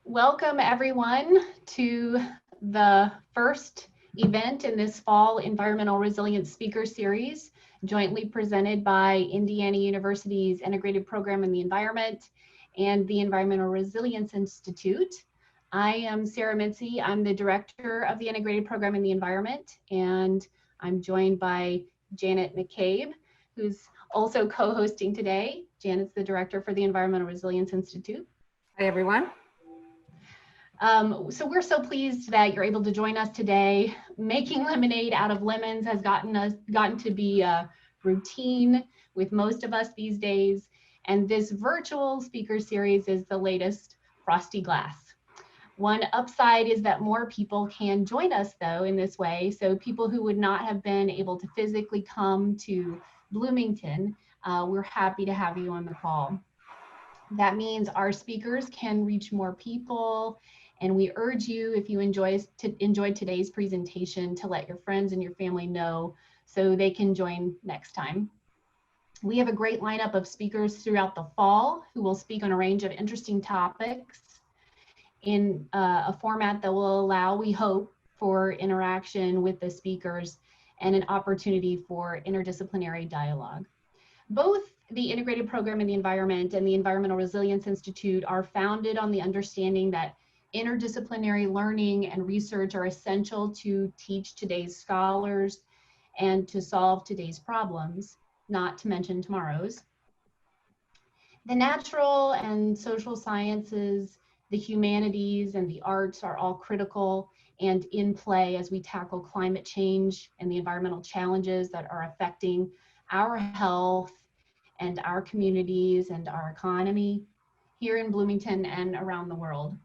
Welcome everyone to the first event in this fall Environmental Resilience Speaker Series, jointly presented by Indiana University's Integrated Program in the Environment and the Environmental Resilience Institute. I am Sarah Mincy. I'm the Director of the Integrated Program in the Environment, and I'm joined by Janet McCabe, who's also co-hosting today. Janet's the Director for the Environmental Resilience Institute. Hi, everyone. So we're so pleased that you're able to join us today. Making lemonade out of lemons has gotten to be a routine with most of us these days. And this virtual speaker series is the latest frosty glass. One upside is that more people can join us though in this way. So people who would not have been able to physically come to Bloomington, we're happy to have you on the call. That means our speakers can reach more people, and we urge you, if you enjoyed today's presentation, to let your friends and your family know so they can join next time. We have a great lineup of speakers throughout the fall who will speak on a range of interesting topics in a format that will allow, we hope, for interaction with the speakers and an opportunity for interdisciplinary dialogue. Both the Integrated Program in the Environment and the Environmental Resilience Institute are founded on the understanding that interdisciplinary learning and research are essential to teach today's scholars and to solve today's problems, not to mention tomorrow's. The natural and social sciences, the humanities, and the arts are all critical and in play as we tackle climate change and the environmental challenges that are affecting our health and our communities and our economy here in Bloomington and around the world.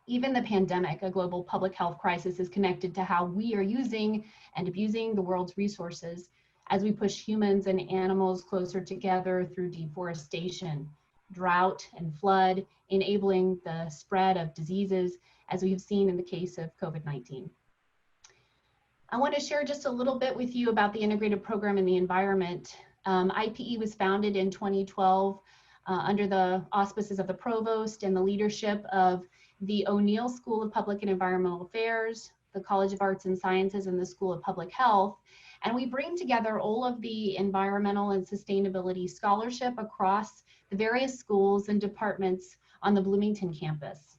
Even the pandemic, a global public health crisis, is connected to how we are using and abusing the world's resources as we push humans and animals closer together through deforestation, drought, and flood, enabling the spread of diseases, as we've seen in the case of COVID-19. I want to share just a little bit with you about the Integrated Program in the Environment. IPE was founded in 2012 under the auspices of the Provost and the leadership of the O'Neill School of Public and Environmental Affairs, the College of Arts and Sciences, and the School of Public Health. And we bring together all of the environmental and sustainability scholarship across the various schools and departments on the Bloomington campus.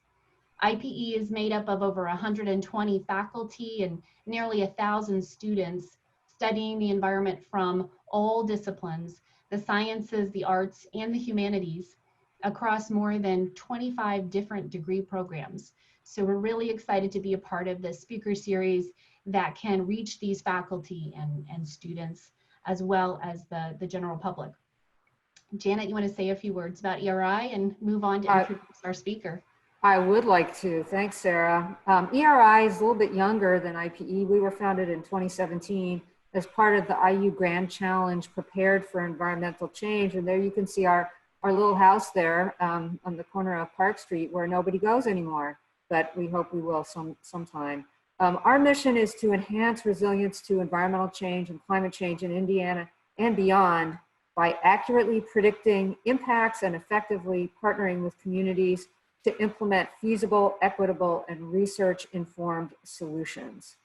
IPE is made up of over 120 faculty and nearly 1,000 students studying the environment from all disciplines, the sciences, the arts, and the humanities, across more than 25 different degree programs. So we're really excited to be a part of this speaker series that can reach these faculty and students, as well as the general public. Janet, you want to say a few words about ERI and move on to introduce our speaker? I would like to. Thanks, Sarah. ERI is a little bit younger than IPE. We were founded in 2017 as part of the IU Grand Challenge Prepared for Environmental Change. And there you can see our little house there on the corner of Park Street where nobody goes anymore, but we hope we will sometime. Our mission is to enhance resilience to environmental change and climate change in Indiana and beyond by accurately predicting impacts and effectively partnering with communities to implement feasible, equitable, and research-informed solutions.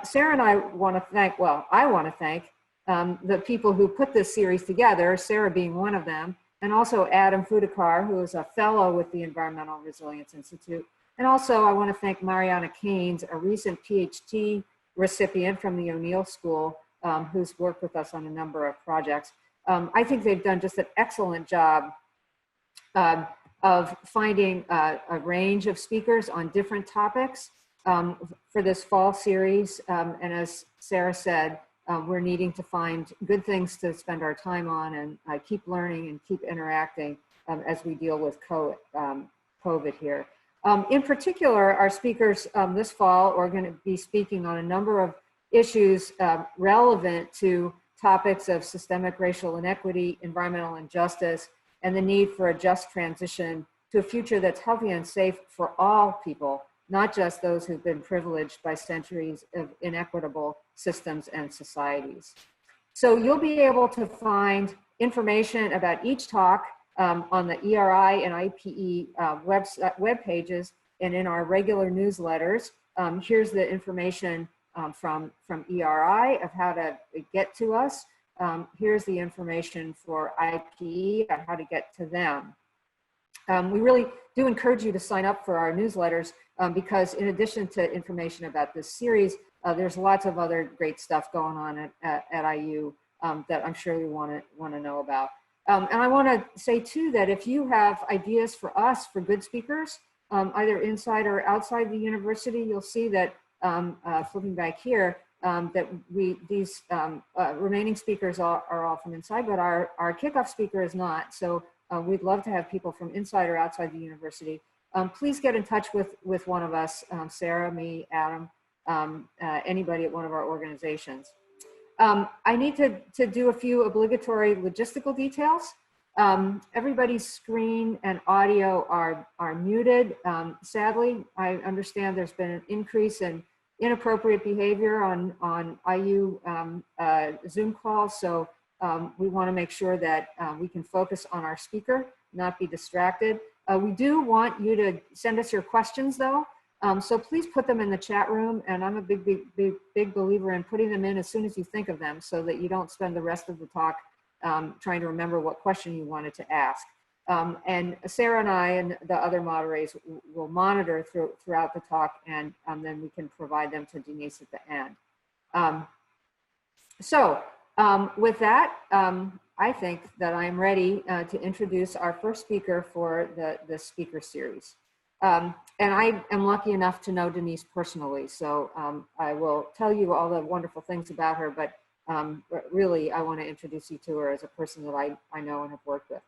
Sarah and I want to thank, well, I want to thank the people who put this series together, Sarah being one of them, and also Adam Fudikar, who is a fellow with the Environmental Resilience Institute. And also I want to thank Mariana Keynes, a recent PhD recipient from the O'Neill School, who's worked with us on a number of projects. I think they've done just an excellent job of finding a range of speakers on different topics for this fall series. And as Sarah said, we're needing to find good things to spend our time on and keep learning and keep interacting as we deal with COVID here. In particular, our speakers this fall are going to be speaking on a number of issues relevant to topics of systemic racial inequity, environmental injustice, and the need for a just transition to a future that's healthy and safe for all people, not just those who've been privileged by centuries of inequitable systems and societies. So you'll be able to find information about each talk on the ERI and IPE web pages and in our regular newsletters. Here's the information from ERI of how to get to us. Here's the information for IPE on how to get to them. We really do encourage you to sign up for our newsletters because in addition to information about this series, there's lots of other great stuff going on at IU that I'm sure you want to know about. And I want to say too that if you have ideas for us for good speakers, either inside or outside the university, you'll see that flipping back here, that these remaining speakers are all from inside, but our kickoff speaker is not. So we'd love to have people from inside or outside the university. Please get in touch with one of us, Sarah, me, Adam, anybody at one of our organizations. I need to do a few obligatory logistical details. Everybody's screen and audio are muted. Sadly, I understand there's been an increase in inappropriate behavior on IU Zoom calls, so we want to make sure that we can focus on our speaker, not be distracted. We do want you to send us your questions though, so please put them in the chat room, and I'm a big believer in putting them in as soon as you think of them so that you don't spend the rest of the talk trying to remember what question you wanted to ask. And Sarah and I and the other moderators will monitor throughout the talk, and then we can provide them to Denise at the end. With that, I think that I'm ready to introduce our first speaker for the speaker series. And I am lucky enough to know Denise personally, so I will tell you all the wonderful things about her, but really I want to introduce you to her as a person that I know and have worked with.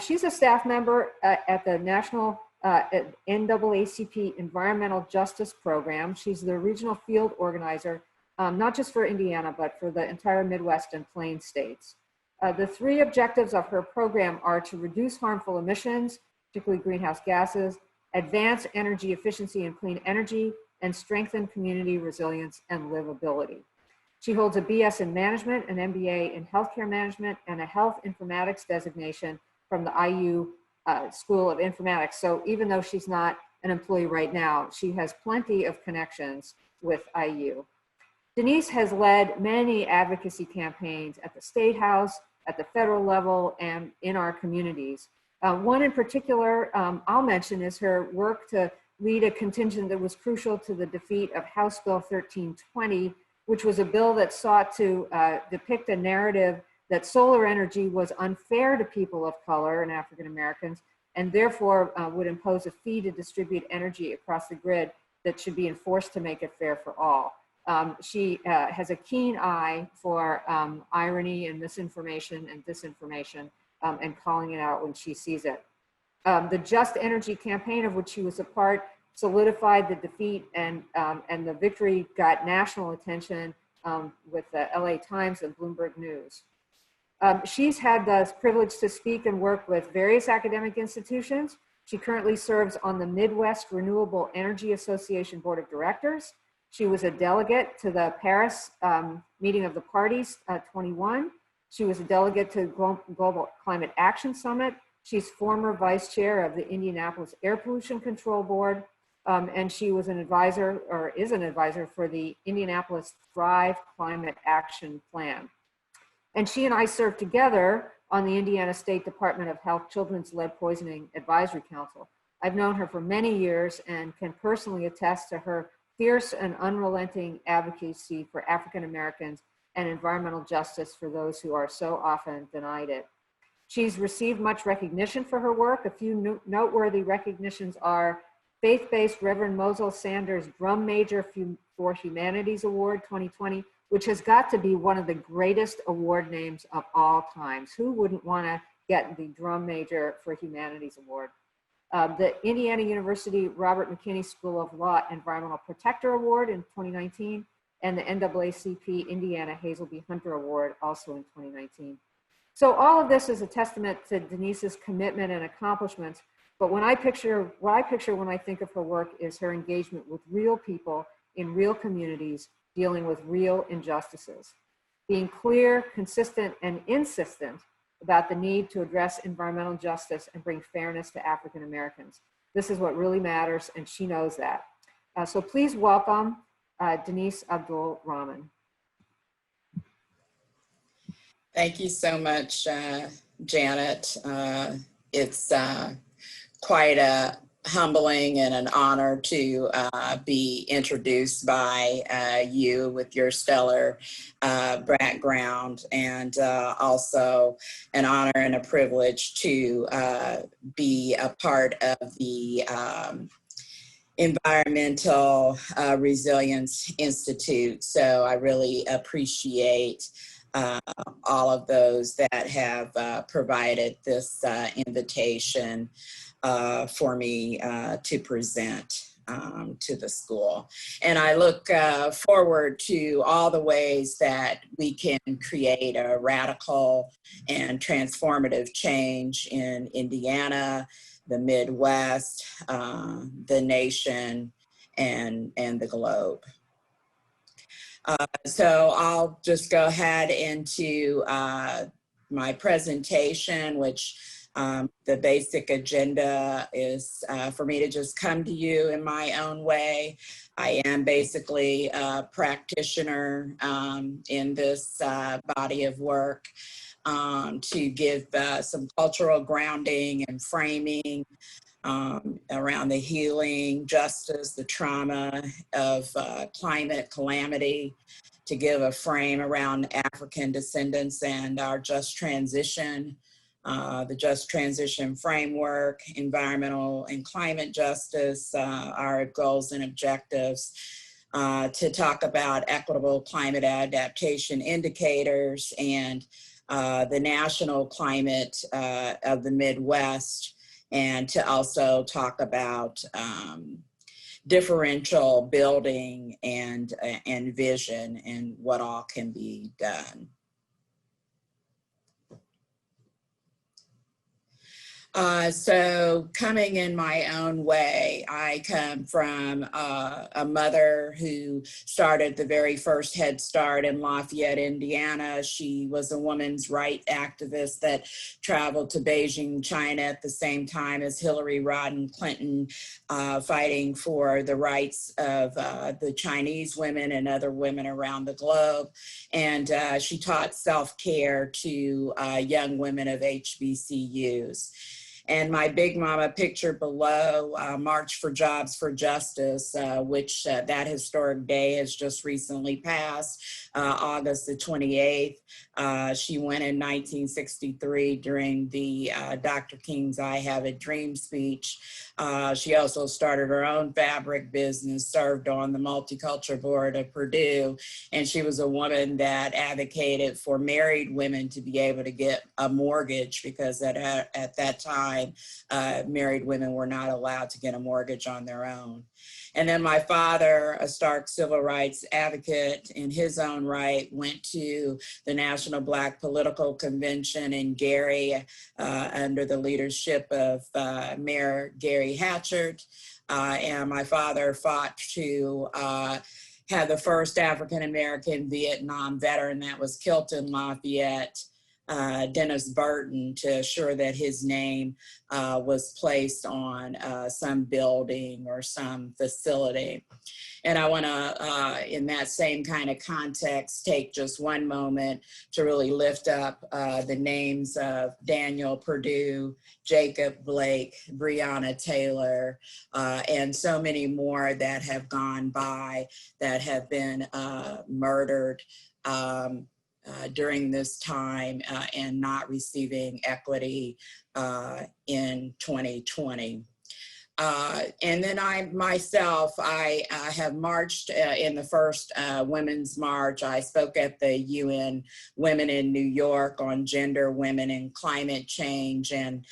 She's a staff member at the National NAACP Environmental Justice Program. She's the regional field organizer, not just for Indiana, but for the entire Midwest and Plain states. The three objectives of her program are to reduce harmful emissions, particularly greenhouse gases, advance energy efficiency and clean energy, and strengthen community resilience and livability. She holds a BS in management, an MBA in healthcare management, and a health informatics designation from the IU School of Informatics. So even though she's not an employee right now, she has plenty of connections with IU. Denise has led many advocacy campaigns at the State House, at the federal level, and in our communities. One in particular I'll mention is her work to lead a contingent that was crucial to the defeat of House Bill 1320, which was a bill that sought to depict a narrative that solar energy was unfair to people of color and African Americans, and therefore would impose a fee to distribute energy across the grid that should be enforced to make it fair for all. She has a keen eye for irony and misinformation and disinformation, and calling it out when she sees it. The Just Energy campaign, of which she was a part, solidified the defeat, and the victory got national attention with the LA Times and Bloomberg News. She's had the privilege to speak and work with various academic institutions. She currently serves on the Midwest Renewable Energy Association Board of Directors. She was a delegate to the Paris meeting of the parties 21. She was a delegate to Global Climate Action Summit. She's former vice chair of the Indianapolis Air Pollution Control Board. And she was an advisor, or is an advisor, for the Indianapolis Thrive Climate Action Plan. And she and I served together on the Indiana State Department of Health Children's Lead Poisoning Advisory Council. I've known her for many years and can personally attest to her fierce and unrelenting advocacy for African Americans and environmental justice for those who are so often denied it. She's received much recognition for her work. A few noteworthy recognitions are Faith-Based Reverend Mosel Sanders Drum Major for Humanities Award 2020, which has got to be one of the greatest award names of all times. Who wouldn't want to get the Drum Major for Humanities Award? The Indiana University Robert McKinney School of Law Environmental Protector Award in 2019, and the NAACP Indiana Hazel B. Hunter Award also in 2019. So all of this is a testament to Denise's commitment and accomplishments, but what I picture when I think of her work is her engagement with real people in real communities dealing with real injustices. Being clear, consistent, and insistent about the need to address environmental justice and bring fairness to African Americans. This is what really matters, and she knows that. So please welcome Denise Abdul-Rahman. Thank you so much, Janet. It's quite a humbling and an honor to be introduced by you with your stellar background, and also an honor and a privilege to be a part of the Environmental Resilience Institute. So I really appreciate all of those that have provided this invitation for me to present to the school. And I look forward to all the ways that we can create a radical and transformative change in Indiana, the Midwest, the nation, and the globe. So I'll just go ahead into my presentation, which the basic agenda is for me to just come to you in my own way. I am basically a practitioner in this body of work to give some cultural grounding and framing around the healing, justice, the trauma of climate calamity, to give a frame around African descendants and our just transition, the just transition framework, environmental and climate justice, our goals and objectives, to talk about equitable climate adaptation indicators and the national climate of the Midwest, and to also talk about differential building and vision and what all can be done. So coming in my own way, I come from a mother who started the very first Head Start in Lafayette, Indiana. She was a women's rights activist that traveled to Beijing, China at the same time as Hillary Rodham Clinton, fighting for the rights of the Chinese women and other women around the globe. And she taught self-care to young women of HBCUs. And my Big Mama picture below, March for Jobs for Justice, which that historic day has just recently passed, August the 28th. She went in 1963 during the Dr. King's I Have a Dream speech. She also started her own fabric business, served on the Multicultural Board of Purdue, and she was a woman that advocated for married women to be able to get a mortgage, because at that time, married women were not allowed to get a mortgage on their own. And then my father, a stark civil rights advocate in his own right, went to the National Black Political Convention in Gary under the leadership of Mayor Gary Hatchard. And my father fought to have the first African-American Vietnam veteran that was killed in Lafayette, Dennis Burton, to assure that his name was placed on some building or some facility. And I want to, in that same kind of context, take just one moment to really lift up the names of Danielle Perdue, Jacob Blake, Breonna Taylor, and so many more that have gone by, that have been murdered during this time and not receiving equity in 2020. And then I myself have marched in the first Women's March. I spoke at the UN Women in New York on gender, women, and climate change, and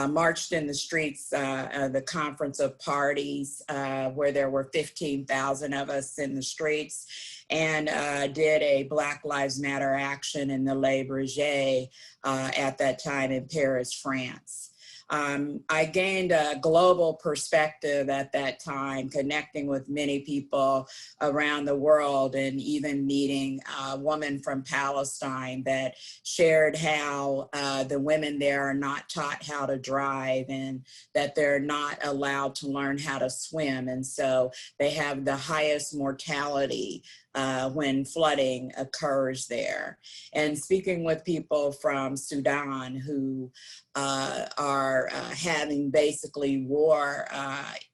marched in the streets of the Conference of Parties, where there were 15,000 of us in the streets, and did a Black Lives Matter action in the Le Bourget at that time in Paris, France. I gained a global perspective at that time, connecting with many people around the world, and even meeting a woman from Palestine that shared how the women there are not taught how to drive, and that they're not allowed to learn how to swim. And so they have the highest mortality when flooding occurs there. And speaking with people from Sudan who are having basically war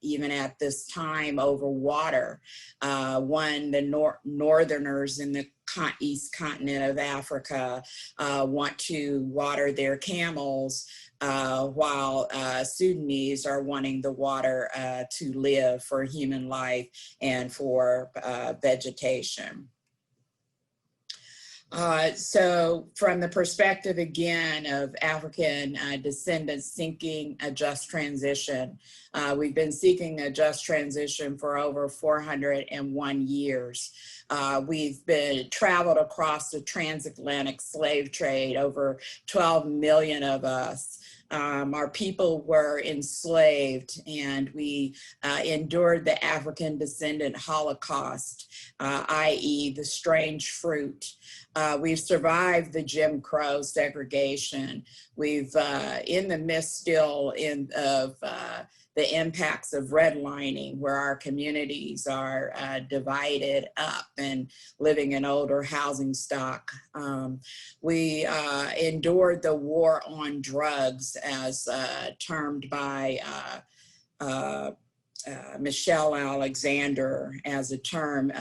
even at this time over water. The northerners in the east continent of Africa want to water their camels, while Sudanese are wanting the water to live for human life and for vegetation. So from the perspective, again, of African descendants seeking a just transition, we've been seeking a just transition for over 401 years. We've been traveled across the transatlantic slave trade, over 12 million of us. Our people were enslaved, and we endured the African descendant Holocaust, i.e. the strange fruit. We've survived the Jim Crow segregation. We've in the midst still of the impacts of redlining, where our communities are divided up and living in older housing stock. We endured the war on drugs, as termed by Michelle Alexander as a term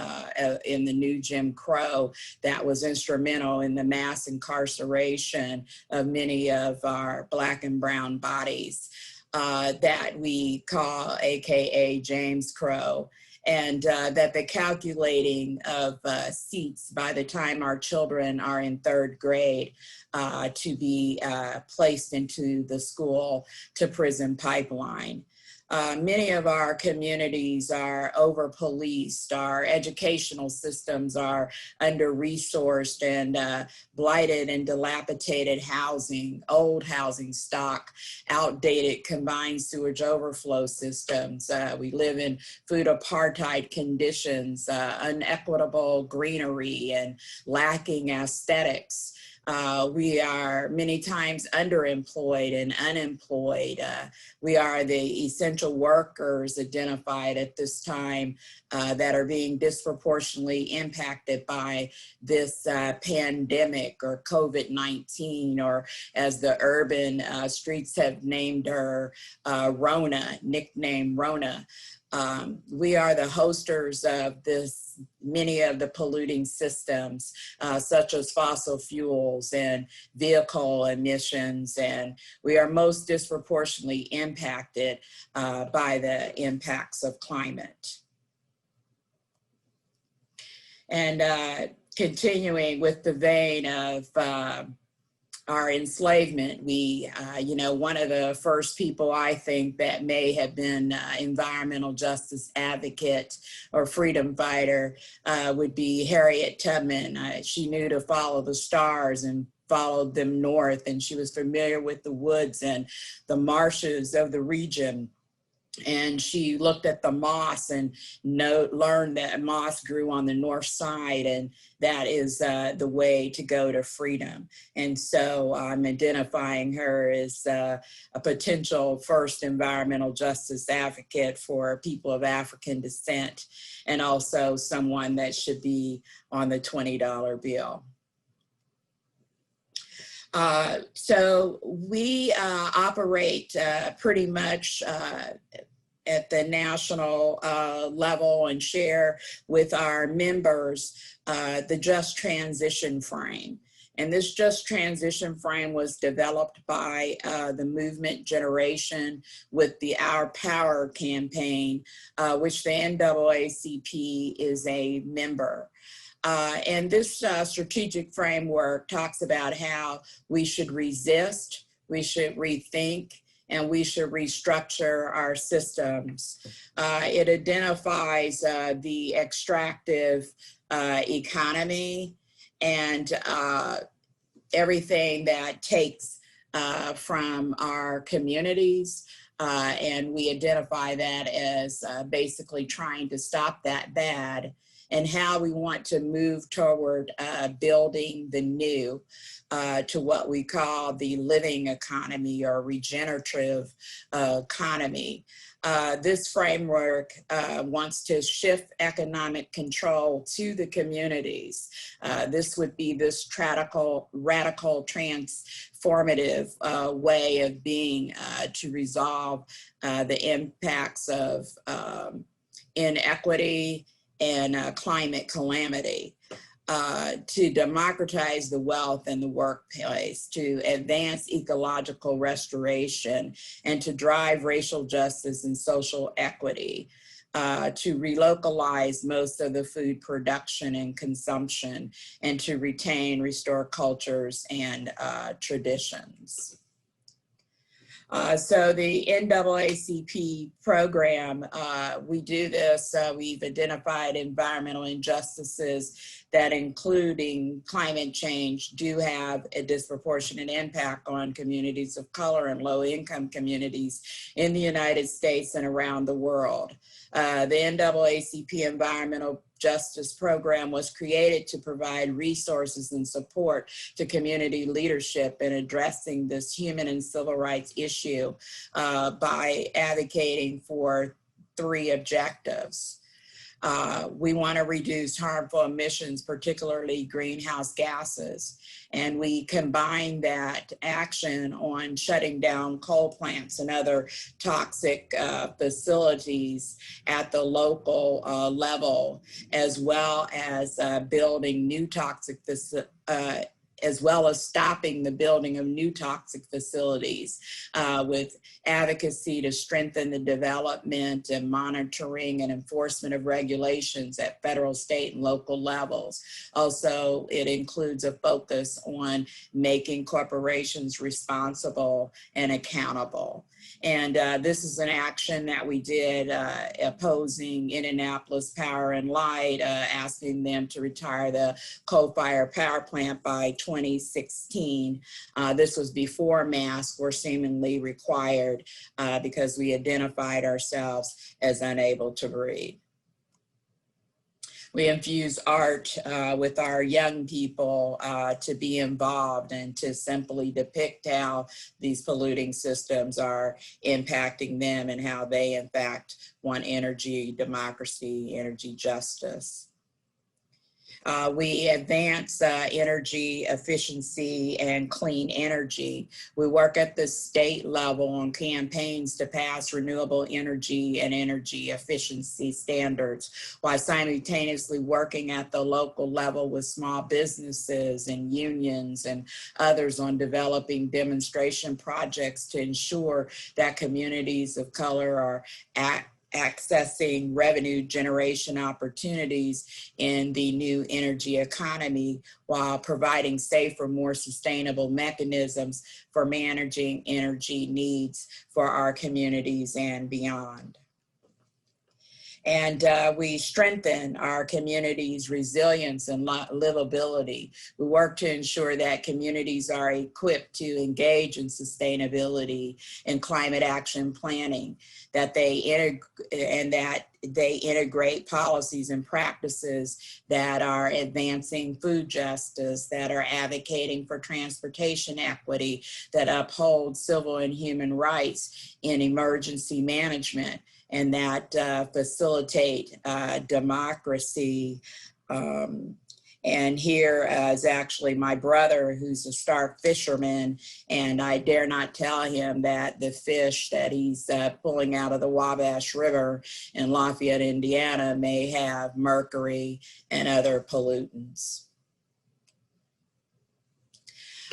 in the new Jim Crow that was instrumental in the mass incarceration of many of our Black and brown bodies that we call AKA James Crow. And that the calculating of seats by the time our children are in 3rd grade to be placed into the school to prison pipeline. Many of our communities are over-policed. Our educational systems are under-resourced and blighted and dilapidated housing, old housing stock, outdated combined sewage overflow systems. We live in food apartheid conditions, unequitable greenery, and lacking aesthetics. We are many times underemployed and unemployed. We are the essential workers identified at this time that are being disproportionately impacted by this pandemic, or COVID-19, or as the urban streets have named her, Rona, nicknamed Rona. We are the hosters of many of the polluting systems, such as fossil fuels and vehicle emissions, and we are most disproportionately impacted by the impacts of climate. And continuing with the vein of our enslavement, we, one of the first people I think that may have been environmental justice advocate or freedom fighter would be Harriet Tubman. She knew to follow the stars and followed them north, and she was familiar with the woods and the marshes of the region. And she looked at the moss and learned that moss grew on the north side, and that is the way to go to freedom. And so I'm identifying her as a potential first environmental justice advocate for people of African descent, and also someone that should be on the $20 bill. So we operate pretty much at the national level and share with our members the Just Transition Frame. And this Just Transition Frame was developed by the movement generation with the Our Power campaign, which the NAACP is a member. And this strategic framework talks about how we should resist, we should rethink, and we should restructure our systems. It identifies the extractive economy and everything that takes from our communities. And we identify that as basically trying to stop that bad, and how we want to move toward building the new to what we call the living economy or regenerative economy. This framework wants to shift economic control to the communities. This would be this radical transformative way of being to resolve the impacts of inequity and climate calamity. To democratize the wealth in the workplace, to advance ecological restoration, and to drive racial justice and social equity, to relocalize most of the food production and consumption, and to restore cultures and traditions. So the NAACP program, we do this, we've identified environmental injustices that, including climate change, do have a disproportionate impact on communities of color and low-income communities in the United States and around the world. The NAACP Environmental Justice Program was created to provide resources and support to community leadership in addressing this human and civil rights issue by advocating for 3 objectives. We want to reduce harmful emissions, particularly greenhouse gases, and we combine that action on shutting down coal plants and other toxic facilities at the local level, as well as building new toxic as well as stopping the building of new toxic facilities with advocacy to strengthen the development and monitoring and enforcement of regulations at federal, state, and local levels. Also, it includes a focus on making corporations responsible and accountable. And this is an action that we did opposing Indianapolis Power and Light, asking them to retire the coal-fired power plant by 2016. This was before masks were seemingly required because we identified ourselves as unable to breathe. We infuse art with our young people to be involved and to simply depict how these polluting systems are impacting them and how they, in fact, want energy, democracy, energy justice. We advance energy efficiency and clean energy. We work at the state level on campaigns to pass renewable energy and energy efficiency standards, while simultaneously working at the local level with small businesses and unions and others on developing demonstration projects to ensure that communities of color are accessing revenue generation opportunities in the new energy economy, while providing safer, more sustainable mechanisms for managing energy needs for our communities and beyond. And we strengthen our community's resilience and livability. We work to ensure that communities are equipped to engage in sustainability and climate action planning, that they integrate policies and practices that are advancing food justice, that are advocating for transportation equity, that uphold civil and human rights in emergency management, and that facilitate democracy. And here is actually my brother, who's a stark fisherman, and I dare not tell him that the fish that he's pulling out of the Wabash River in Lafayette, Indiana, may have mercury and other pollutants.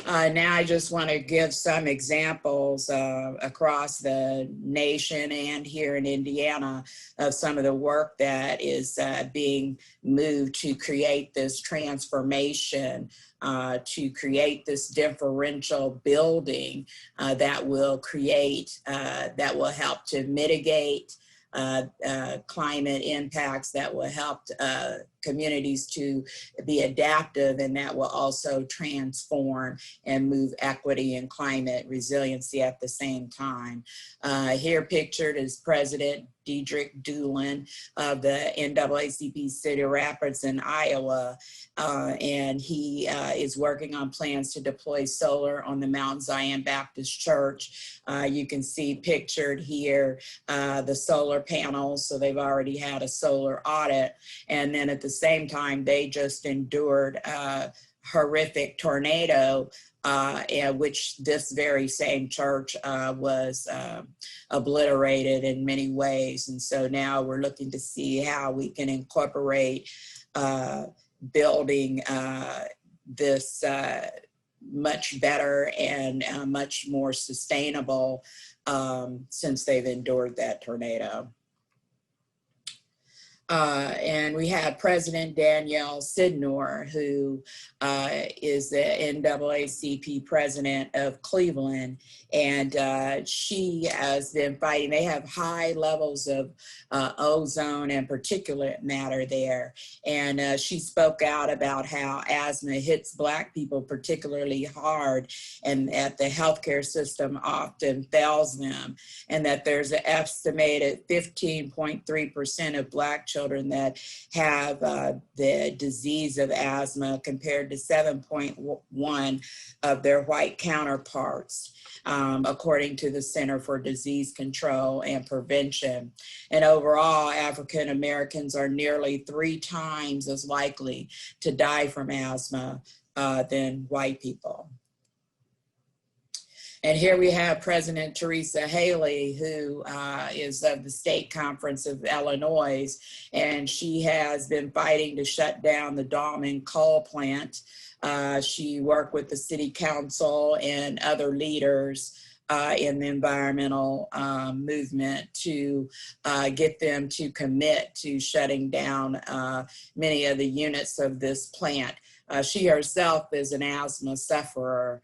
Now I just want to give some examples across the nation and here in Indiana of some of the work that is being moved to create this transformation, to create this differential building that will help to mitigate climate impacts that will help communities to be adaptive, and that will also transform and move equity and climate resiliency at the same time. Here pictured is President Dedric Doolin of the NAACP Cedar Rapids in Iowa, and he is working on plans to deploy solar on the Mount Zion Baptist Church. You can see pictured here the solar panels, so they've already had a solar audit, and then at the same time they just endured a horrific tornado in which this very same church was obliterated in many ways. And so now we're looking to see how we can incorporate building this much better and much more sustainable since they've endured that tornado. And we have President Danielle Sydnor, who is the NAACP president of Cleveland. And she has been fighting. They have high levels of ozone and particulate matter there. And she spoke out about how asthma hits Black people particularly hard, and that the healthcare system often fails them, and that there's an estimated 15.3% of Black children that have the disease of asthma compared to 7.1 of their white counterparts, according to the Center for Disease Control and Prevention. And overall, African Americans are nearly 3 times as likely to die from asthma than white people. And here we have President Teresa Haley, who is of the State Conference of Illinois, and she has been fighting to shut down the Doolin coal plant. She worked with the City Council and other leaders in the environmental movement to get them to commit to shutting down many of the units of this plant. She herself is an asthma sufferer.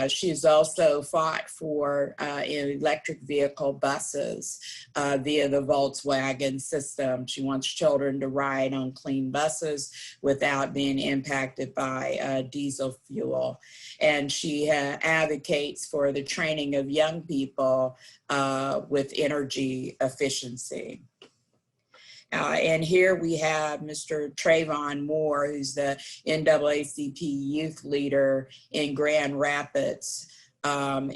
She's also fought for electric vehicle buses via the Volkswagen system. She wants children to ride on clean buses without being impacted by diesel fuel. And she advocates for the training of young people with energy efficiency. And here we have Mr. Trayvon Moore, who's the NAACP youth leader in Grand Rapids. There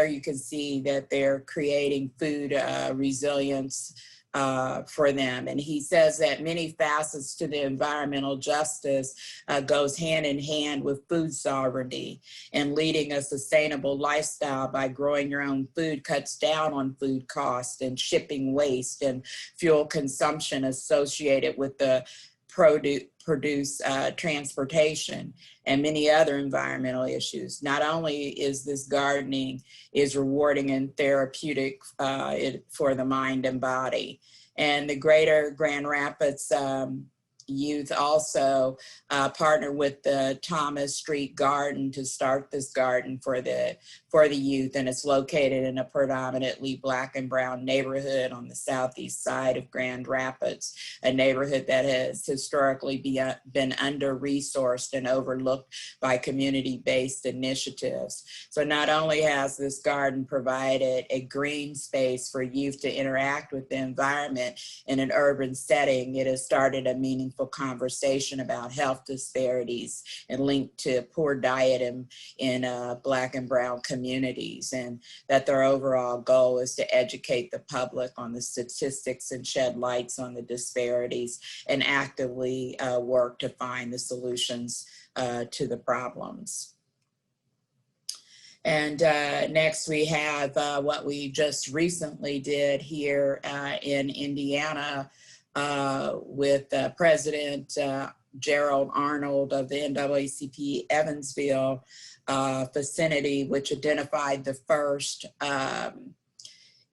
you can see that they're creating food resilience for them. And he says that many facets to the environmental justice goes hand in hand with food sovereignty, and leading a sustainable lifestyle by growing your own food cuts down on food costs and shipping waste and fuel consumption associated with the produce transportation and many other environmental issues. Not only is this gardening is rewarding and therapeutic for the mind and body. And the Greater Grand Rapids youth also partnered with the Thomas Street Garden to start this garden for the youth, and it's located in a predominantly Black and brown neighborhood on the southeast side of Grand Rapids, a neighborhood that has historically been under-resourced and overlooked by community-based initiatives. So not only has this garden provided a green space for youth to interact with the environment in an urban setting, it has started a meaningful conversation about health disparities and linked to poor diet in Black and brown communities, and that their overall goal is to educate the public on the statistics and shed lights on the disparities and actively work to find the solutions to the problems. And next we have what we just recently did here in Indiana with President Gerald Arnold of the NAACP Evansville vicinity, which identified the first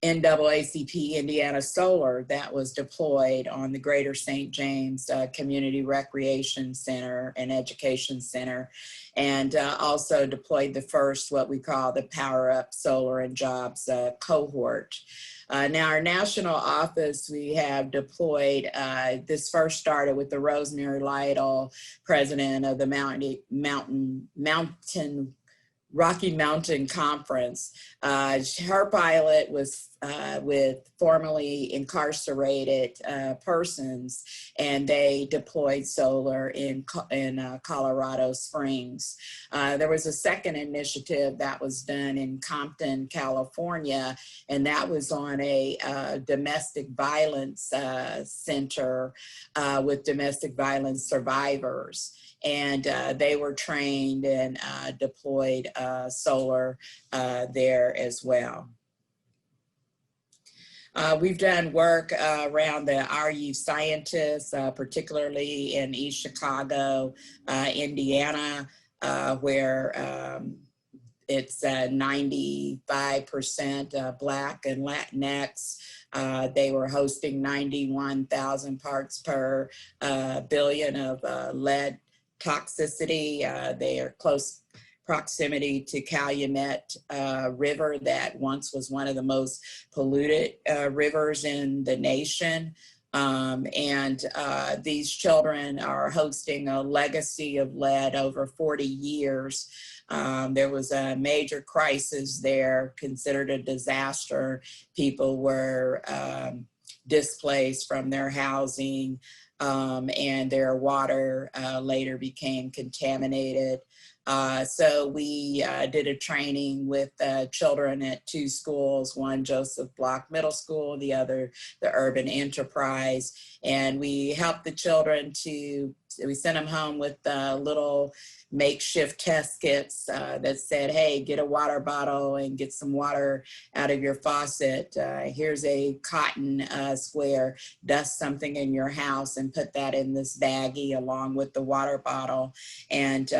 NAACP Indiana Solar that was deployed on the Greater St. James Community Recreation Center and Education Center, and also deployed the first, what we call the Power Up Solar and Jobs cohort. Now our national office, we have deployed, this first started with the Rosemary Lytle, president of the Rocky Mountain Conference. Her pilot was with formerly incarcerated persons, and they deployed solar in Colorado Springs. There was a second initiative that was done in Compton, California, and that was on a domestic violence center with domestic violence survivors. And they were trained and deployed solar there as well. We've done work around the RU scientists, particularly in East Chicago, Indiana, where it's 95% Black and Latinx. They were hosting 91,000 parts per billion of lead toxicity. They are close proximity to Calumet River that once was one of the most polluted rivers in the nation. These children are hosting a legacy of lead over 40 years. There was a major crisis there, considered a disaster. People were displaced from their housing, and their water later became contaminated. So we did a training with children at two schools, one Joseph Block Middle School, the other the Urban Enterprise. And we helped the children we sent them home with little makeshift test kits that said, hey, get a water bottle and get some water out of your faucet. Here's a cotton square, dust something in your house and put that in this baggie along with the water bottle. And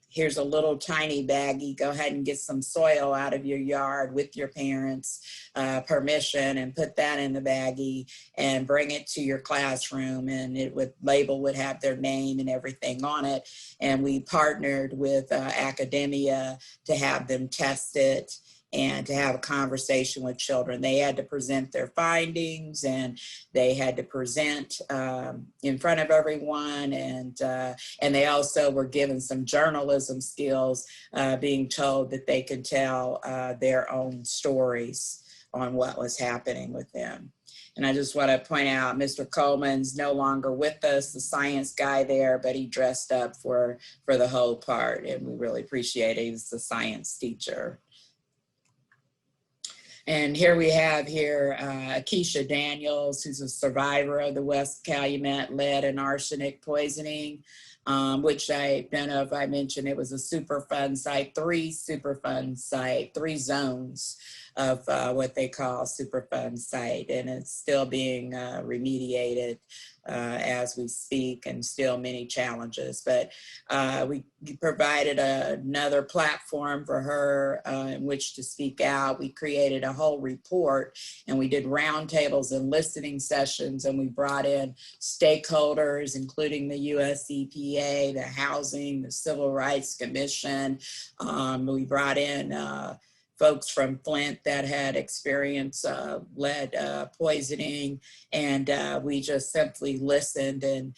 here's a little tiny baggie. Go ahead and get some soil out of your yard with your parents' permission and put that in the baggie and bring it to your classroom. And label would have their name and everything on it. And we partnered with academia to have them test it and to have a conversation with children. They had to present their findings, and they had to present in front of everyone. And they also were given some journalism skills, being told that they could tell their own stories on what was happening with them. And I just want to point out, Mr. Coleman's no longer with us, the science guy there, but he dressed up for the whole part, and we really appreciate it. He was the science teacher. And here we have Keisha Daniels, who's a survivor of the West Calumet lead and arsenic poisoning, which I mentioned it was a Superfund site, three zones of what they call Superfund site, and it's still being remediated as we speak, and still many challenges. But we provided another platform for her in which to speak out. We created a whole report, and we did roundtables and listening sessions, and we brought in stakeholders, including the US EPA, the Housing, the Civil Rights Commission. We brought in folks from Flint that had experienced lead poisoning, and we just simply listened, and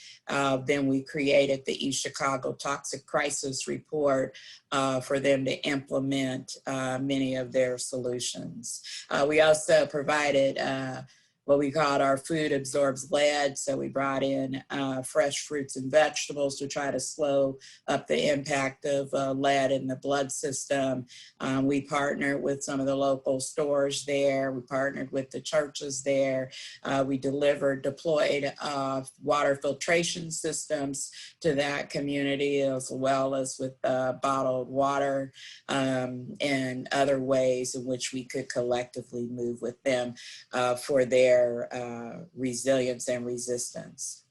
then we created the East Chicago Toxic Crisis Report for them to implement many of their solutions. We also provided what we called our food absorbs lead. So we brought in fresh fruits and vegetables to try to slow up the impact of lead in the blood system. We partnered with some of the local stores there. We partnered with the churches there. We deployed water filtration systems to that community, as well as with bottled water and other ways in which we could collectively move with them for their resilience and resistance.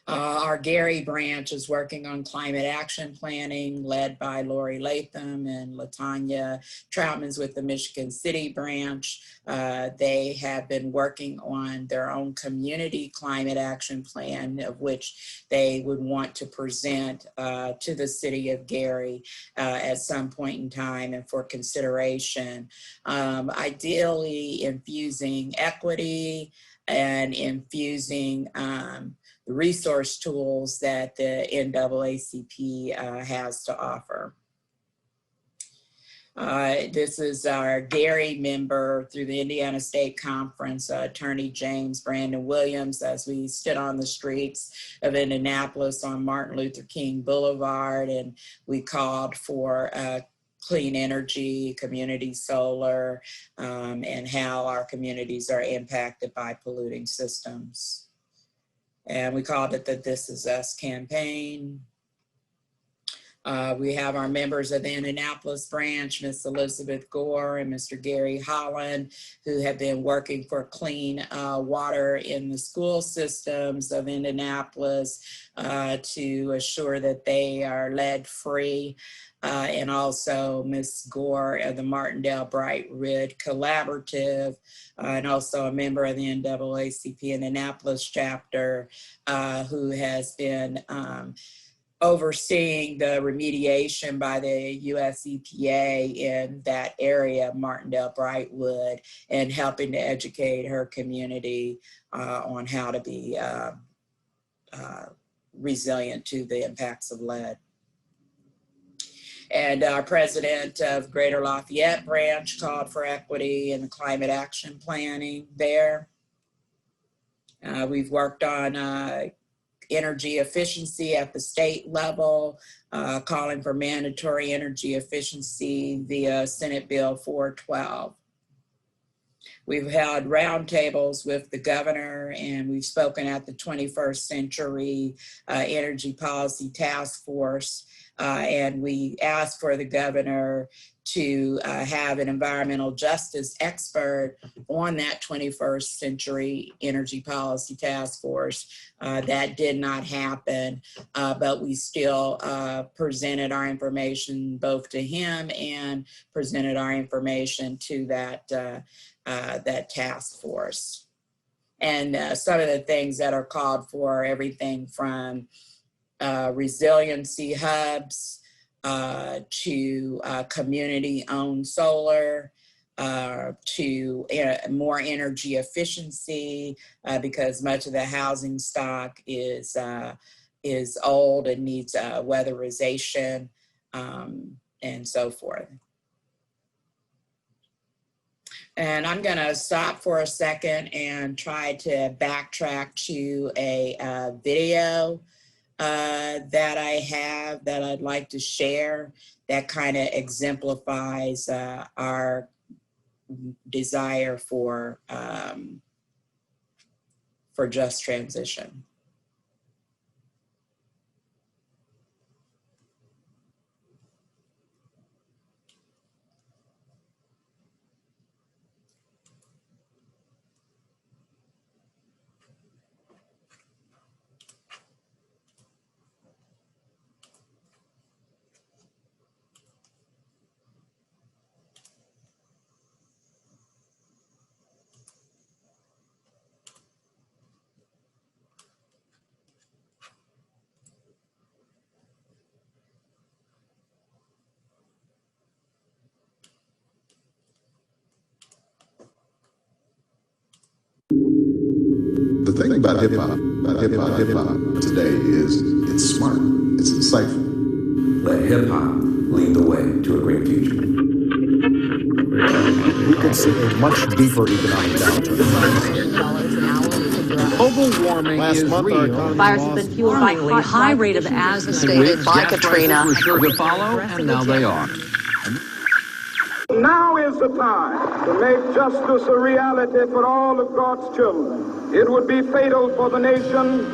Our Gary branch is working on climate action planning, led by Lori LATHAM and LATONYA. TROUTMAN's with the Michigan City branch. They have been working on their own community climate action plan, of which they would want to present to the city of Gary at some point in time and for consideration. Ideally infusing equity and infusing the resource tools that the NAACP has to offer. This is our Gary member through the Indiana State Conference, Attorney James Brandon Williams, as we stood on the streets of Indianapolis on Martin Luther King Boulevard, and we called for clean energy, community solar, and how our communities are impacted by polluting systems. And we called it the This Is Us campaign. We have our members of the Indianapolis branch, Ms. Elizabeth Gore and Mr. Gary Holland, who have been working for clean water in the school systems of Indianapolis to assure that they are lead-free. And also Ms. Gore of the Martindale Bright Red Collaborative, and also a member of the NAACP Indianapolis chapter, who has been overseeing the remediation by the US EPA in that area, Martindale Brightwood, and helping to educate her community on how to be resilient to the impacts of lead. And our president of Greater Lafayette branch called for equity in the climate action planning there. We've worked on energy efficiency at the state level, calling for mandatory energy efficiency via Senate Bill 412. We've held roundtables with the governor, and we've spoken at the 21st Century Energy Policy Task Force. And we asked for the governor to have an environmental justice expert on that 21st Century Energy Policy Task Force. That did not happen, but we still presented our information both to him and presented our information to that, that task force. And some of the things that are called for, everything from resiliency hubs to community-owned solar, to more energy efficiency, because much of the housing stock is old and needs weatherization, and so forth. And I'm going to stop for a second and try to backtrack to a video that I have that I'd like to share that kind of exemplifies our desire for just transition. The thing about hip hop today is it's smart, it's insightful. Let hip hop lead the way to a great future. We could see a much deeper economic downturn. Global warming is real. Fires have been fueled by high rate of asthma stated by Katrina. Were sure to follow, and now they are. Now is the time to make justice a reality for all of God's children. It would be fatal for the nation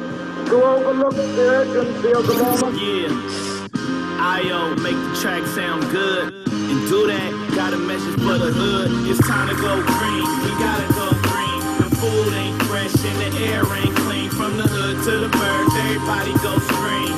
to overlook the urgency of the moment. Yeah, I make the track sound good. And do that, got a message for the hood. It's time to go green, we gotta go green. The food ain't fresh and the air ain't clean. from the hood to the birds, everybody go scream.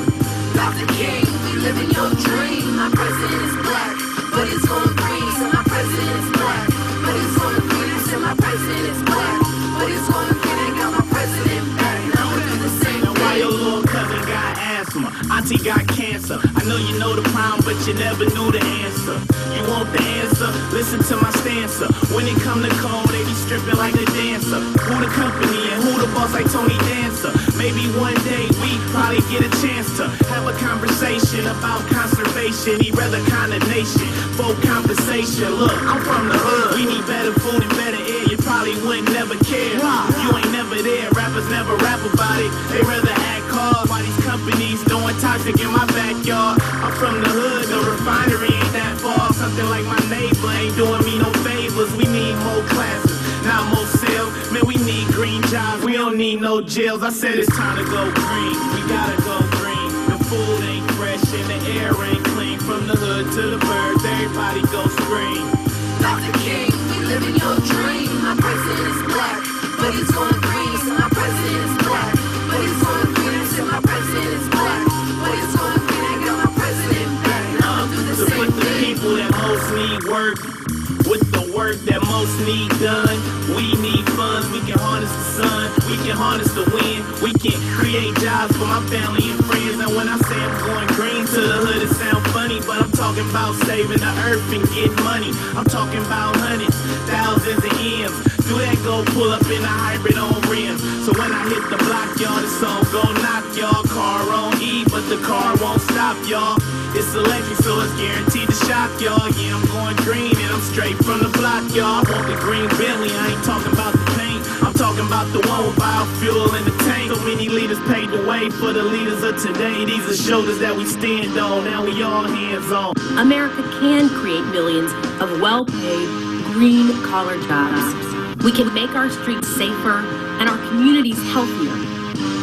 Dr. King, we living your dream. My president is black, but he's going green. So my president is black, but he's going green. So my president is black, but he's going green. And got my president back. Now we do the same thing. Why your little cousin got asthma? Auntie got cancer. I know you know the problem, but you never knew the answer. You want the answer? Listen to my stanza. When it come to cold, they be stripping like a dancer. Who the company and who the boss like Tony Dancer? Maybe one day we probably get a chance to have a conversation about conservation. Rather condemnation, folk compensation. Look, I'm from the hood. We need better food and better air. You probably wouldn't never care. You ain't never there. Rappers never rap about it. They rather act hard while these companies doing toxic in my backyard. I'm from the hood. The refinery ain't that far. Something like my neighbor ain't doing me no favors. We need more classes, not more sales. Man, we need green jobs. We don't need no jails. I said it's time to go green. We gotta go green. The food ain't fresh and the air ain't clean. From the hood to the birds, everybody go scream. Dr. King, we living your dream. My president is black, but he's going green. So my president is black, but he's going green. So my president is black, but he's going green. I got my president back. Now I'll do the to same put the thing. people that most need work with the work that most need done. We need funds. We can harness the sun. We can harness the wind. We can create jobs for my family and friends. And when I say I'm going green to the hood, it sound funny, but I'm talking about saving the earth and getting money. I'm talking about hundreds, thousands of M's. Do that go pull up in a hybrid on rims. So when I hit the block, y'all, the song gon' knock y'all. Car on E, but the car won't stop y'all. It's electric, so it's guaranteed to shock y'all. Yeah, I'm going green and I'm straight from the block, y'all. I want the green Bentley, I ain't talking about the paint. I'm talking about the one with biofuel in the tank. So many leaders paved the way for the leaders of today. These are shoulders that we stand on, now we all hands on. America can create millions of well-paid, green-collar jobs. We can make our streets safer and our communities healthier.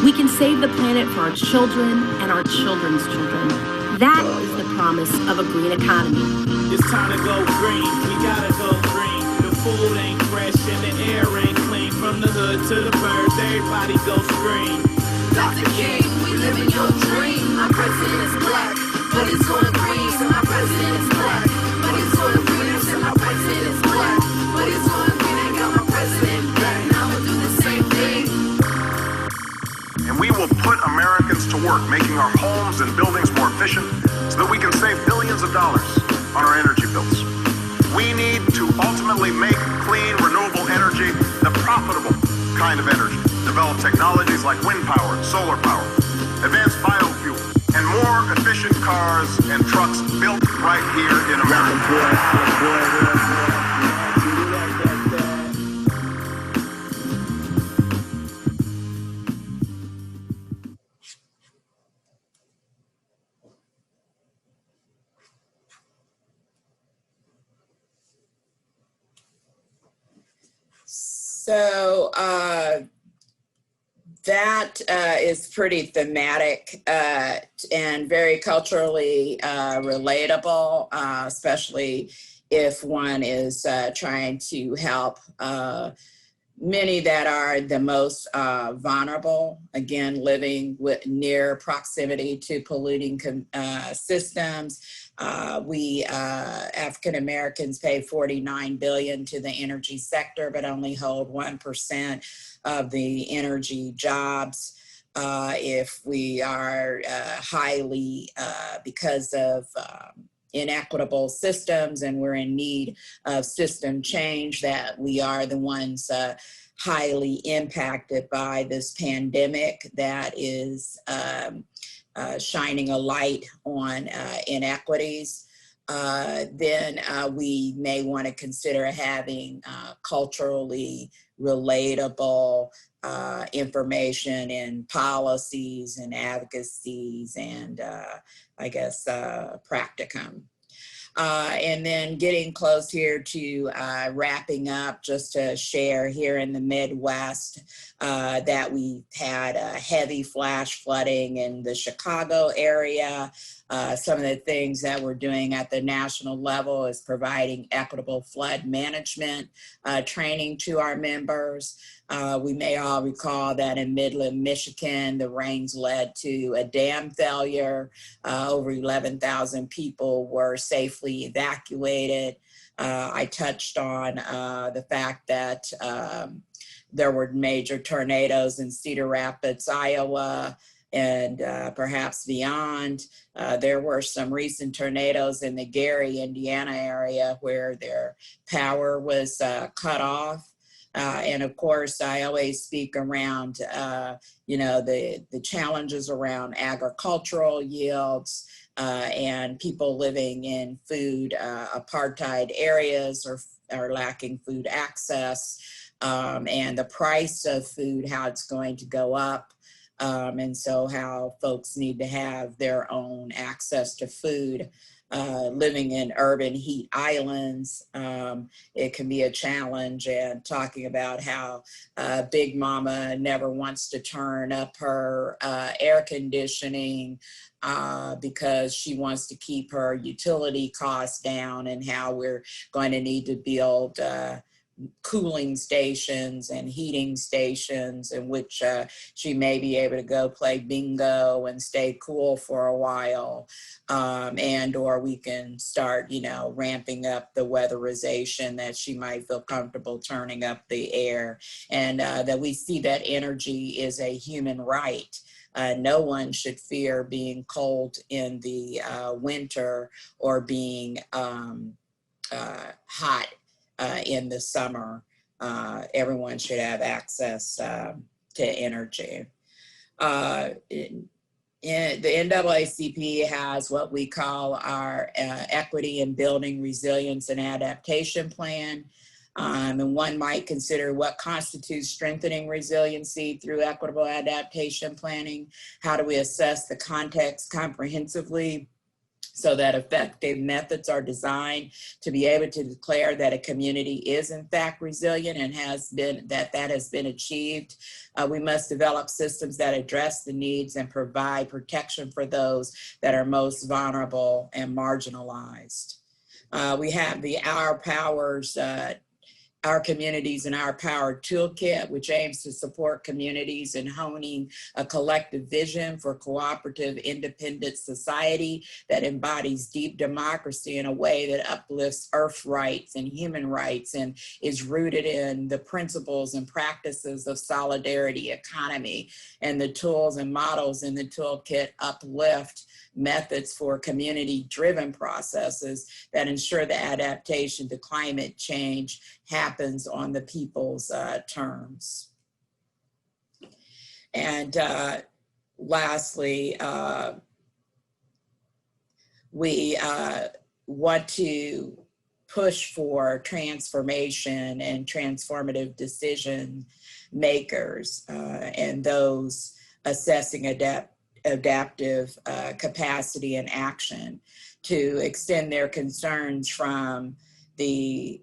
We can save the planet for our children and our children's children. That is the promise of a green economy. It's time to go green, we gotta go green. The food ain't fresh and the air ain't clean. From the hood to the birds, everybody go scream. Dr. King, we living your dream. My president is black, but he's going green. So my president is black, but he's going green. So my president is black, but he's going green. I got my president back. Now we'll do the same thing. And we will put Americans to work, making our homes and buildings more efficient so that we can save billions of dollars on our energy bills. We need to ultimately make clean, renewable energy the profitable kind of energy. Develop technologies like wind power and solar power, advanced biofuel, and more efficient cars and trucks built right here in America. So that is pretty thematic and very culturally relatable, especially if one is trying to help many that are the most vulnerable, again, living with near proximity to polluting systems. We African Americans pay $49 billion to the energy sector, but only hold 1% of the energy jobs. If we are highly, because of inequitable systems, and we're in need of system change, that we are the ones highly impacted by this pandemic that is shining a light on inequities, then we may want to consider having culturally relatable information in policies and advocacies and I guess practicum. And then getting close here to wrapping up, just to share here in the Midwest that we had heavy flash flooding in the Chicago area. Some of the things that we're doing at the national level is providing equitable flood management training to our members. We may all recall that in Midland, Michigan, the rains led to a dam failure. Over 11,000 people were safely evacuated. I touched on the fact that there were major tornadoes in Cedar Rapids, Iowa, and perhaps beyond. There were some recent tornadoes in the Gary, Indiana area where their power was cut off. And of course, I always speak around, the challenges around agricultural yields and people living in food apartheid areas or lacking food access, and the price of food, how it's going to go up. And so how folks need to have their own access to food. Living in urban heat islands, it can be a challenge, and talking about how Big Mama never wants to turn up her air conditioning because she wants to keep her utility costs down, and how we're going to need to build cooling stations and heating stations in which she may be able to go play bingo and stay cool for a while, and or we can start ramping up the weatherization that she might feel comfortable turning up the air, and that we see that energy is a human right. No one should fear being cold in the winter or being hot in the summer. Everyone should have access to energy. The NAACP has what we call our Equity and Building Resilience and Adaptation Plan. And one might consider what constitutes strengthening resiliency through equitable adaptation planning. How do we assess the context comprehensively, so that effective methods are designed to be able to declare that a community is in fact resilient and has been that has been achieved. We must develop systems that address the needs and provide protection for those that are most vulnerable and marginalized. We have the Our Communities and Our Power Toolkit, which aims to support communities in honing a collective vision for cooperative, independent society that embodies deep democracy in a way that uplifts earth rights and human rights and is rooted in the principles and practices of solidarity economy. And the tools and models in the toolkit uplift methods for community-driven processes that ensure the adaptation to climate change happens on the people's terms. And lastly, we want to push for transformation and transformative decision makers and those assessing adaptive capacity and action to extend their concerns from the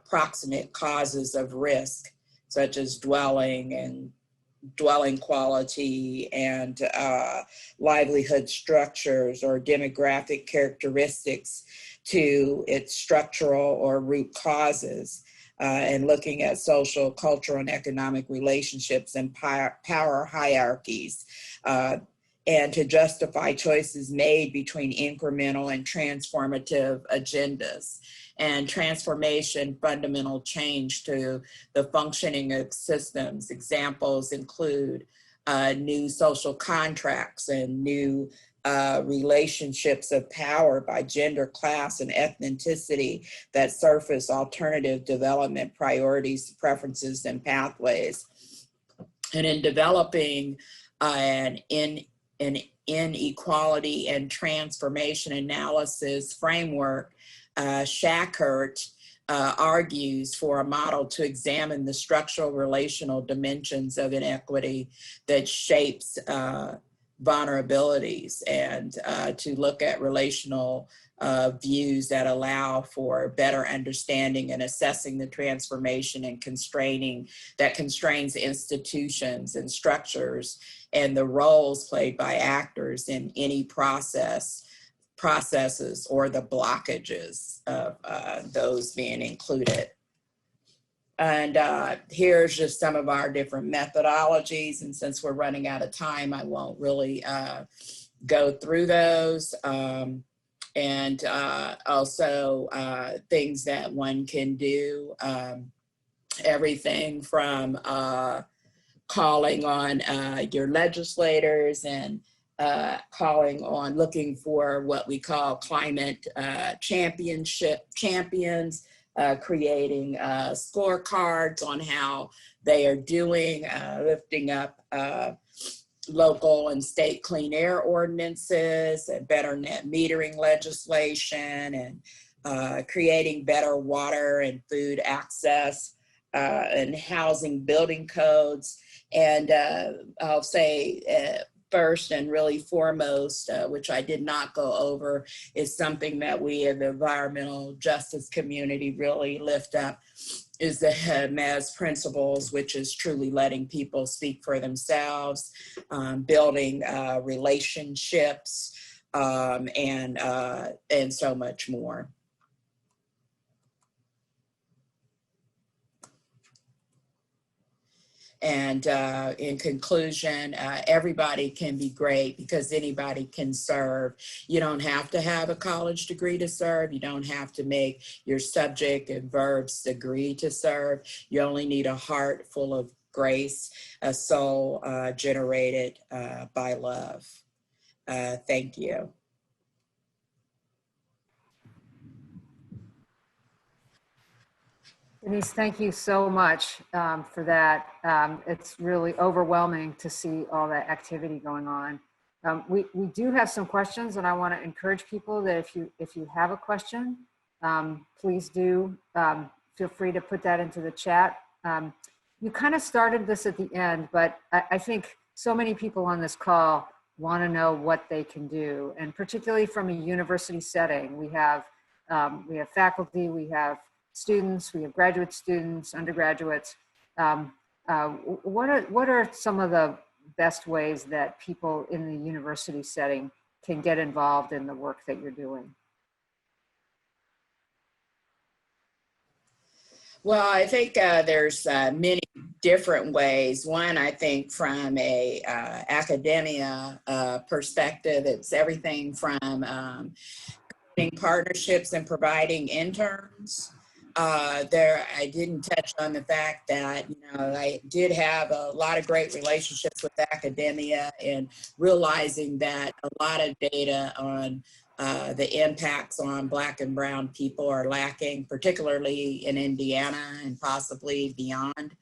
proximate causes of risk, such as dwelling quality and livelihood structures or demographic characteristics, to its structural or root causes, and looking at social, cultural, and economic relationships and power hierarchies, and to justify choices made between incremental and transformative agendas. And transformation, fundamental change to the functioning of systems. Examples include new social contracts and new relationships of power by gender, class, and ethnicity that surface alternative development priorities, preferences, and pathways. And in developing an inequality and transformation analysis framework, Schachert argues for a model to examine the structural relational dimensions of inequity that shapes vulnerabilities, and to look at relational views that allow for better understanding and assessing the transformation and constrains institutions and structures and the roles played by actors in any processes or the blockages of those being included. And here's just some of our different methodologies. And since we're running out of time, I won't really go through those. And also things that one can do, everything from calling on your legislators and calling on looking for what we call climate champions, creating scorecards on how they are doing, lifting up local and state clean air ordinances and better net metering legislation, and creating better water and food access and housing building codes. And I'll say first and really foremost, which I did not go over, is something that we in the environmental justice community really lift up, is the MES principles, which is truly letting people speak for themselves, building relationships, and so much more. And in conclusion, everybody can be great because anybody can serve. You don't have to have a college degree to serve. You don't have to make your subject and verbs degree to serve. You only need a heart full of grace, a soul generated by love. Thank you. Denise, thank you so much for that. It's really overwhelming to see all that activity going on. We do have some questions, and I want to encourage people that if you have a question, please do feel free to put that into the chat. You kind of started this at the end, but I think so many people on this call want to know what they can do, and particularly from a university setting. We have faculty, we have students, we have graduate students, undergraduates. What are some of the best ways that people in the university setting can get involved in the work that you're doing? Well, I think there's many different ways. One, I think from a academia perspective, it's everything from partnerships and providing interns. I didn't touch on the fact that, I did have a lot of great relationships with academia, and realizing that a lot of data on the impacts on Black and Brown people are lacking, particularly in Indiana and possibly beyond.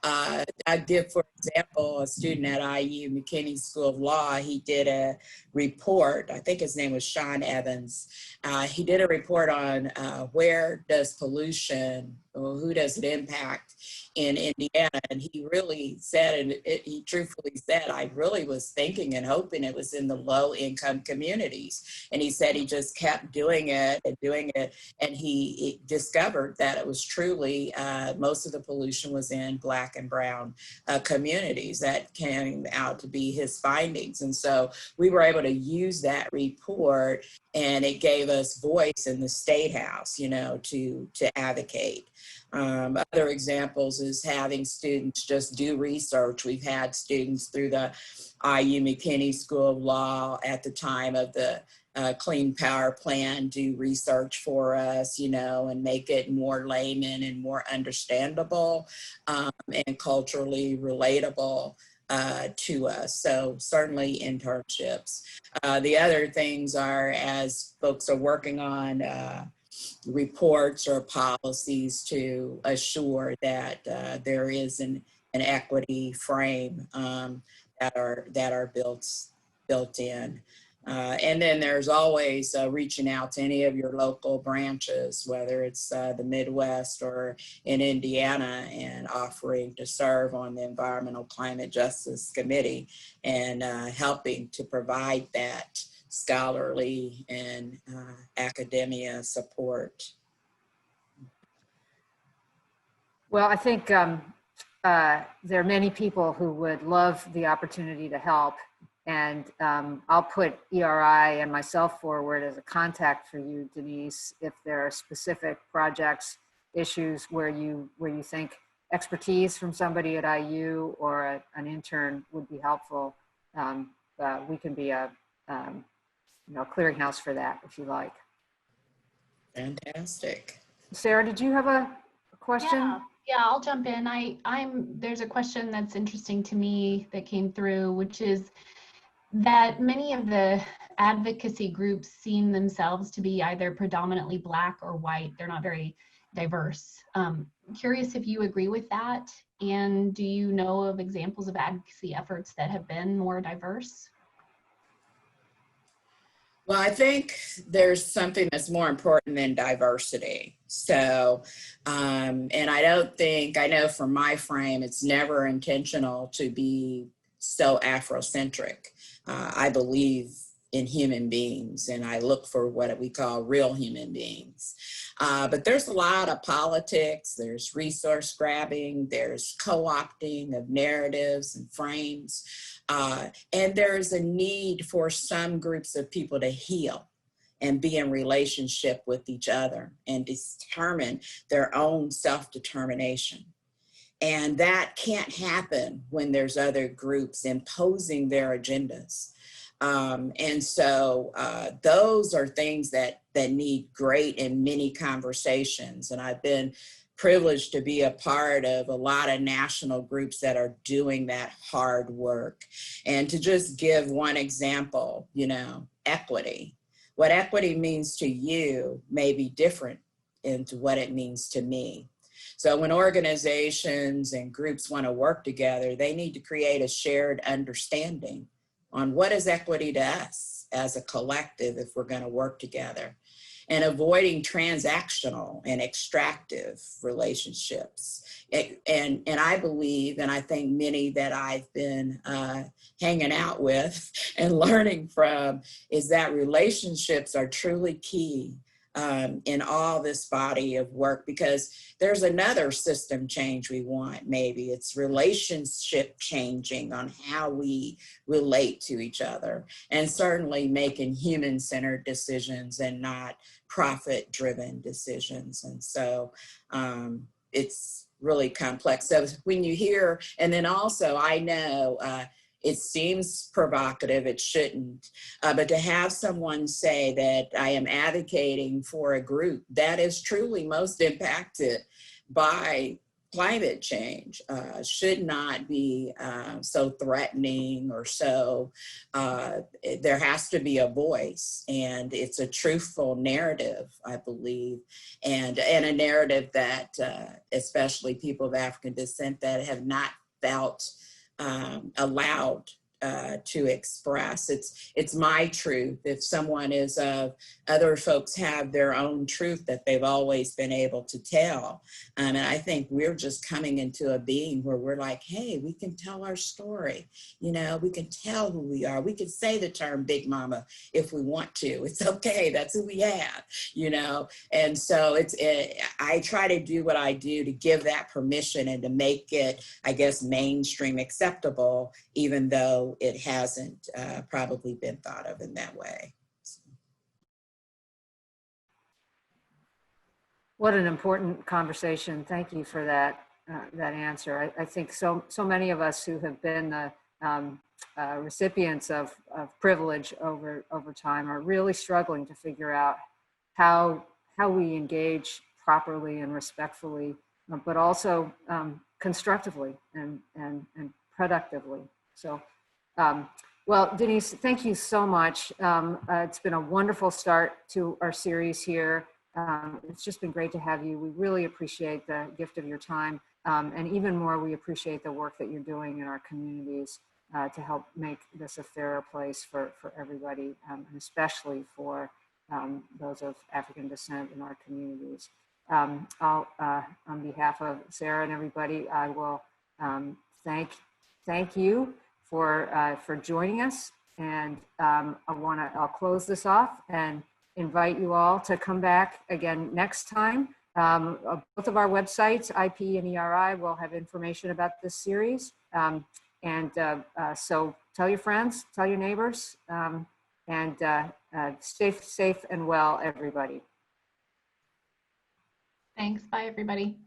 I did, for example, a student at IU McKinney School of Law, he did a report, I think his name was Sean Evans. He did a report on where does pollution, or who does it impact in Indiana, and he really said, and he truthfully said, I really was thinking and hoping it was in the low-income communities. And he said he just kept doing it, and he discovered that it was truly, most of the pollution was in Black and Brown communities. That came out to be his findings. And so we were able to use that report, and it gave us voice in the State House, to advocate. Other examples is having students just do research. We've had students through the IU McKinney School of Law at the time of the Clean Power Plan do research for us, and make it more layman and more understandable and culturally relatable to us. So certainly internships. The other things are, as folks are working on reports or policies to assure that there is an equity frame that are built in. And then there's always reaching out to any of your local branches, whether it's the Midwest or in Indiana, and offering to serve on the Environmental Climate Justice Committee, and helping to provide that scholarly and academia support. Well, I think there are many people who would love the opportunity to help, and I'll put ERI and myself forward as a contact for you, Denise, if there are specific projects issues where you think expertise from somebody at IU or an intern would be helpful, we can be a clearinghouse for that if you like. Fantastic. Sarah, did you have a question? Yeah, I'll jump in. There's a question that's interesting to me that came through, which is that many of the advocacy groups seem themselves to be either predominantly Black or white. They're not very diverse. Curious if you agree with that, and do you know of examples of advocacy efforts that have been more diverse? Well, I think there's something that's more important than diversity. So, and I know from my frame, it's never intentional to be so Afrocentric. I believe in human beings, and I look for what we call real human beings. But there's a lot of politics, there's resource grabbing, there's co-opting of narratives and frames. And there's a need for some groups of people to heal and be in relationship with each other and determine their own self-determination. And that can't happen when there's other groups imposing their agendas. And so those are things that need great and many conversations. And I've been privileged to be a part of a lot of national groups that are doing that hard work. And to just give one example, equity. What equity means to you may be different into what it means to me. So when organizations and groups want to work together, they need to create a shared understanding on what is equity to us as a collective if we're going to work together, and avoiding transactional and extractive relationships. And I believe, and I think many that I've been hanging out with and learning from, is that relationships are truly key in all this body of work, because there's another system change we want. Maybe it's relationship changing on how we relate to each other, and certainly making human-centered decisions and not profit-driven decisions. And so it's really complex. So when you hear, and then also I know it seems provocative, it shouldn't, but to have someone say that I am advocating for a group that is truly most impacted by climate change should not be so threatening or so, there has to be a voice, and it's a truthful narrative, I believe, and a narrative that especially people of African descent that have not felt allowed to express. It's my truth. If someone is other folks have their own truth that they've always been able to tell. And I think we're just coming into a being where we're like, hey, we can tell our story. We can tell who we are. We can say the term Big Mama if we want to. It's okay. That's who we have, And so I try to do what I do to give that permission and to make it, I guess, mainstream acceptable, even though it hasn't probably been thought of in that way. What an important conversation. Thank you for that answer. I think so many of us who have been the recipients of privilege over time are really struggling to figure out how we engage properly and respectfully, but also constructively and productively. So, well, Denise, thank you so much. It's been a wonderful start to our series here. It's just been great to have you. We really appreciate the gift of your time. And even more, we appreciate the work that you're doing in our communities to help make this a fairer place for everybody, and especially for those of African descent in our communities. On behalf of Sarah and everybody, I will thank you for joining us. And I'll close this off and invite you all to come back again next time. Both of our websites, IP and ERI, will have information about this series. So tell your friends, tell your neighbors, and stay safe and well, everybody. Thanks. Bye, everybody.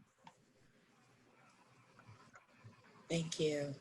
Thank you.